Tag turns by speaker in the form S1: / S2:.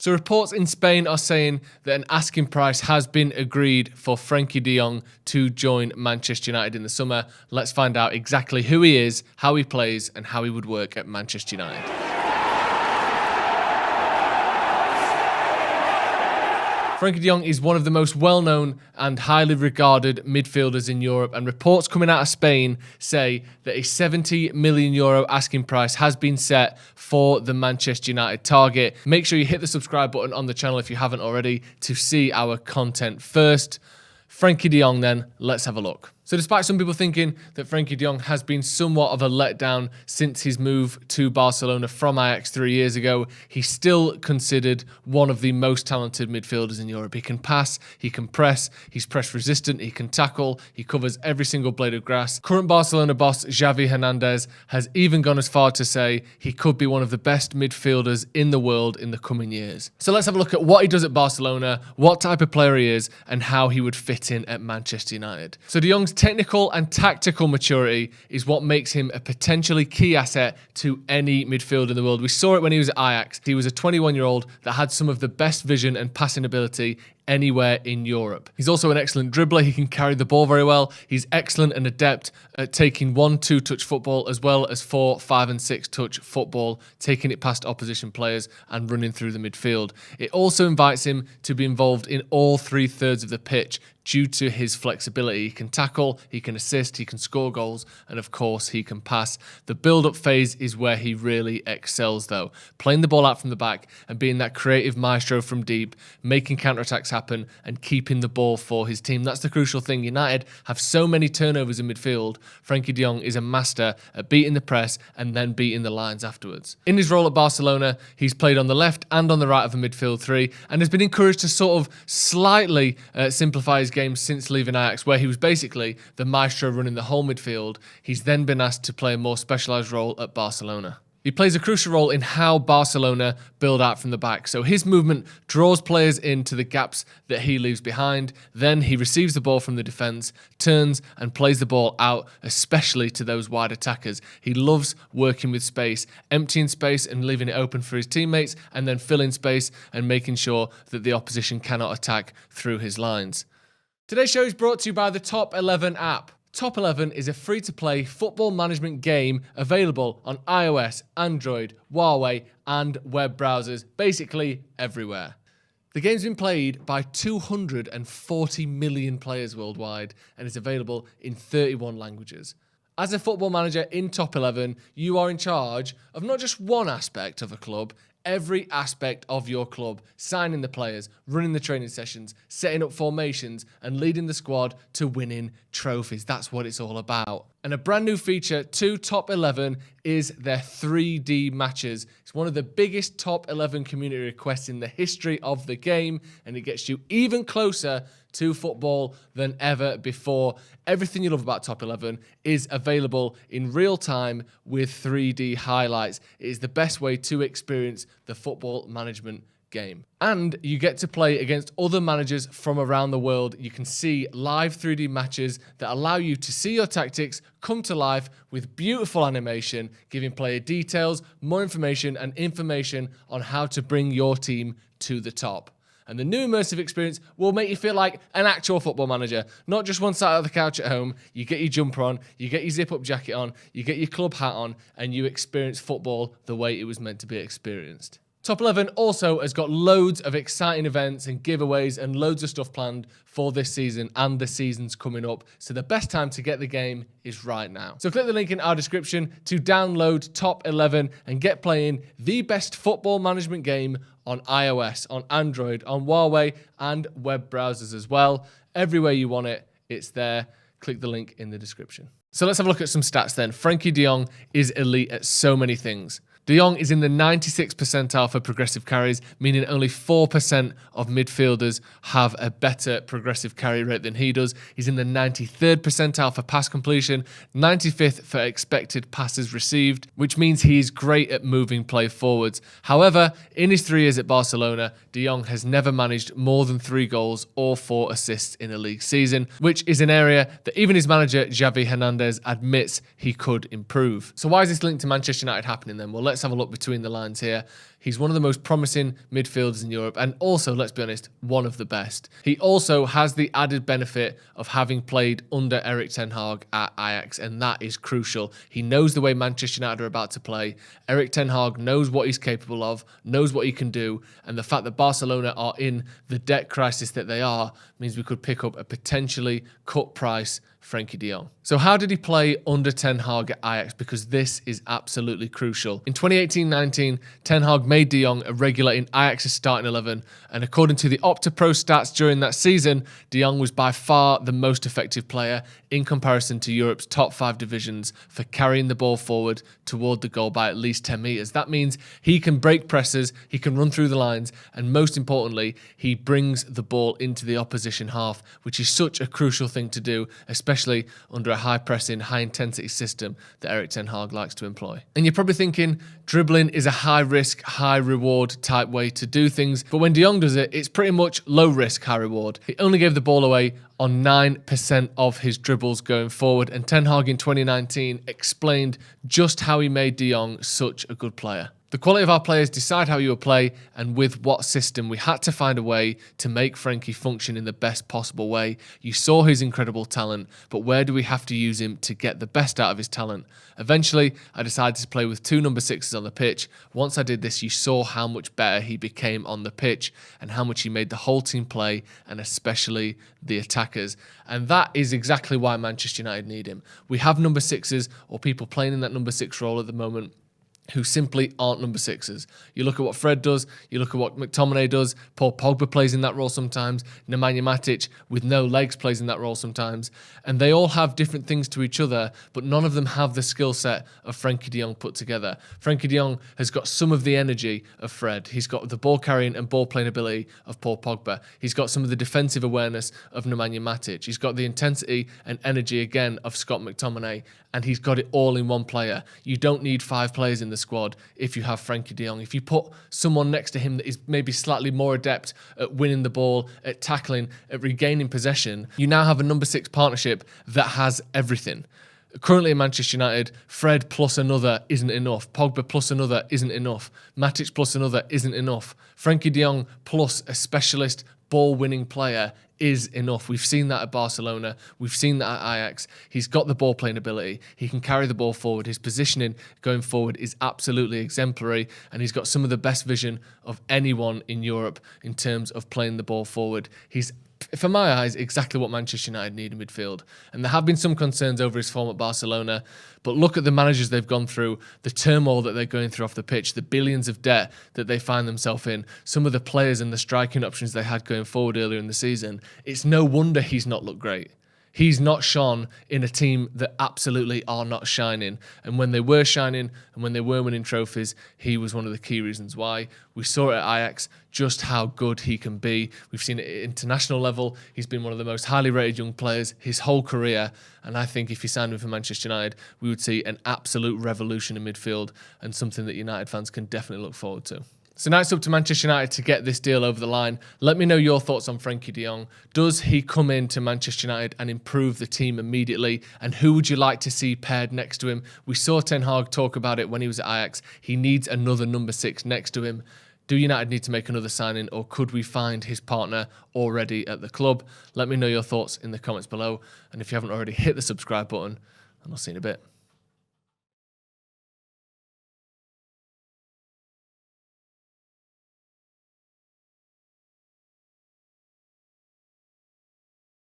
S1: So reports in Spain are saying that an asking price has been agreed for Frenkie De Jong to join Manchester United in the summer. Let's find out exactly who he is, how he plays, and how he would work at Manchester United. Frenkie De Jong is one of the most well-known and highly regarded midfielders in Europe, and reports coming out of Spain say that a €70 million asking price has been set for the Manchester United target. Make sure you hit the subscribe button on the channel if you haven't already to see our content first. Frenkie De Jong then, let's have a look. So despite some people thinking that Frenkie De Jong has been somewhat of a letdown since his move to Barcelona from Ajax 3 years ago, he's still considered one of the most talented midfielders in Europe. He can pass, he can press, he's press resistant, he can tackle, he covers every single blade of grass. Current Barcelona boss Xavi Hernandez has even gone as far to say he could be one of the best midfielders in the world in the coming years. So let's have a look at what he does at Barcelona, what type of player he is, and how he would fit in at Manchester United. So De Jong's technical and tactical maturity is what makes him a potentially key asset to any midfielder in the world. We saw it when he was at Ajax. He was a 21-year-old that had some of the best vision and passing ability anywhere in Europe. He's also an excellent dribbler. He can carry the ball very well. He's excellent and adept at taking 1-2 touch football as well as 4, 5 and 6 touch football, taking it past opposition players and running through the midfield. It also invites him to be involved in all 3/3 of the pitch due to his flexibility. He can tackle, he can assist, he can score goals, and of course he can pass. The build-up phase is where he really excels though. Playing the ball out from the back and being that creative maestro from deep, making counter-attacks happen and keeping the ball for his team. That's the crucial thing. United have so many turnovers in midfield. Frenkie De Jong is a master at beating the press and then beating the lines afterwards. In his role at Barcelona, he's played on the left and on the right of a midfield three and has been encouraged to sort of slightly simplify his game since leaving Ajax, where he was basically the maestro running the whole midfield. He's then been asked to play a more specialised role at Barcelona. He plays a crucial role in how Barcelona build out from the back. So his movement draws players into the gaps that he leaves behind. Then he receives the ball from the defence, turns and plays the ball out, especially to those wide attackers. He loves working with space, emptying space and leaving it open for his teammates, and then filling space and making sure that the opposition cannot attack through his lines. Today's show is brought to you by the Top 11 app. Top 11 is a free-to-play football management game available on iOS, Android, Huawei, and web browsers, basically everywhere. The game's been played by 240 million players worldwide and is available in 31 languages. As a football manager in Top 11, you are in charge of not just one aspect of a club, every aspect of your club, signing the players, running the training sessions, setting up formations, and leading the squad to winning trophies. That's what it's all about. And a brand new feature to Top 11 is their 3D matches. It's one of the biggest Top 11 community requests in the history of the game, and it gets you even closer to football than ever before. Everything you love about Top 11 is available in real time with 3D highlights. It is the best way to experience the football management game. And you get to play against other managers from around the world. You can see live 3D matches that allow you to see your tactics come to life with beautiful animation, giving player details, more information, and information on how to bring your team to the top. And the new immersive experience will make you feel like an actual football manager, not just one sat on the couch at home. You get your jumper on, you get your zip-up jacket on, you get your club hat on, and you experience football the way it was meant to be experienced. Top 11 also has got loads of exciting events and giveaways and loads of stuff planned for this season and the seasons coming up. So the best time to get the game is right now. So click the link in our description to download Top 11 and get playing the best football management game on iOS, on Android, on Huawei, and web browsers as well. Everywhere you want it, it's there. Click the link in the description. So let's have a look at some stats then. Frenkie De Jong is elite at so many things. De Jong is in the 96th percentile for progressive carries, meaning only 4% of midfielders have a better progressive carry rate than he does. He's in the 93rd percentile for pass completion, 95th for expected passes received, which means he is great at moving play forwards. However, in his 3 years at Barcelona, De Jong has never managed more than 3 goals or 4 assists in a league season, which is an area that even his manager, Xavi Hernandez, admits he could improve. So why is this link to Manchester United happening then? Well, let's have a look between the lines here. He's one of the most promising midfielders in Europe, and also, let's be honest, one of the best. He also has the added benefit of having played under Erik Ten Hag at Ajax, and that is crucial. He knows the way Manchester United are about to play. Erik Ten Hag knows what he's capable of, knows what he can do, and the fact that Barcelona are in the debt crisis that they are means we could pick up a potentially cut price Frenkie De Jong. So how did he play under Ten Hag at Ajax? Because this is absolutely crucial. In 2018-19, Ten Hag made De Jong a regular in Ajax's starting 11, and according to the Opta Pro stats during that season, De Jong was by far the most effective player in comparison to Europe's top 5 divisions for carrying the ball forward toward the goal by at least 10 metres. That means he can break presses, he can run through the lines, and most importantly, he brings the ball into the opposition half, which is such a crucial thing to do, especially under a high-pressing, high-intensity system that Erik Ten Hag likes to employ. And you're probably thinking, dribbling is a high-risk, high-reward type way to do things, but when De Jong does it, it's pretty much low-risk, high-reward. He only gave the ball away on 9% of his dribbles going forward, and Ten Hag in 2019 explained just how he made De Jong such a good player. The quality of our players decide how you will play and with what system. We had to find a way to make Frenkie function in the best possible way. You saw his incredible talent, but where do we have to use him to get the best out of his talent? Eventually, I decided to play with 2 number 6s on the pitch. Once I did this, you saw how much better he became on the pitch and how much he made the whole team play, and especially the attackers. And that is exactly why Manchester United need him. We have number 6s or people playing in that number 6 role at the moment who simply aren't number 6s. You look at what Fred does, you look at what McTominay does, Paul Pogba plays in that role sometimes, Nemanja Matic with no legs plays in that role sometimes, and they all have different things to each other, but none of them have the skill set of Frenkie De Jong put together. Frenkie De Jong has got some of the energy of Fred. He's got the ball carrying and ball playing ability of Paul Pogba. He's got some of the defensive awareness of Nemanja Matic. He's got the intensity and energy again of Scott McTominay, and he's got it all in one player. You don't need 5 players in the squad if you have Frenkie De Jong. If you put someone next to him that is maybe slightly more adept at winning the ball, at tackling, at regaining possession, you now have a number 6 partnership that has everything. Currently in Manchester United, Fred plus another isn't enough. Pogba plus another isn't enough. Matic plus another isn't enough. Frenkie De Jong plus a specialist ball-winning player is enough. We've seen that at Barcelona. We've seen that at Ajax. He's got the ball-playing ability. He can carry the ball forward. His positioning going forward is absolutely exemplary, and he's got some of the best vision of anyone in Europe in terms of playing the ball forward. He's, for my eyes, exactly what Manchester United need in midfield. And there have been some concerns over his form at Barcelona, but look at the managers they've gone through, the turmoil that they're going through off the pitch, the billions of debt that they find themselves in, some of the players and the striking options they had going forward earlier in the season. It's no wonder he's not looked great. He's not shone in a team that absolutely are not shining. And when they were shining and when they were winning trophies, he was one of the key reasons why. We saw it at Ajax, just how good he can be. We've seen it at international level. He's been one of the most highly rated young players his whole career. And I think if he signed him for Manchester United, we would see an absolute revolution in midfield and something that United fans can definitely look forward to. So now it's up to Manchester United to get this deal over the line. Let me know your thoughts on Frenkie De Jong. Does he come into Manchester United and improve the team immediately? And who would you like to see paired next to him? We saw Ten Hag talk about it when he was at Ajax. He needs another number 6 next to him. Do United need to make another signing, or could we find his partner already at the club? Let me know your thoughts in the comments below. And if you haven't already, hit the subscribe button, and I'll see you in a bit.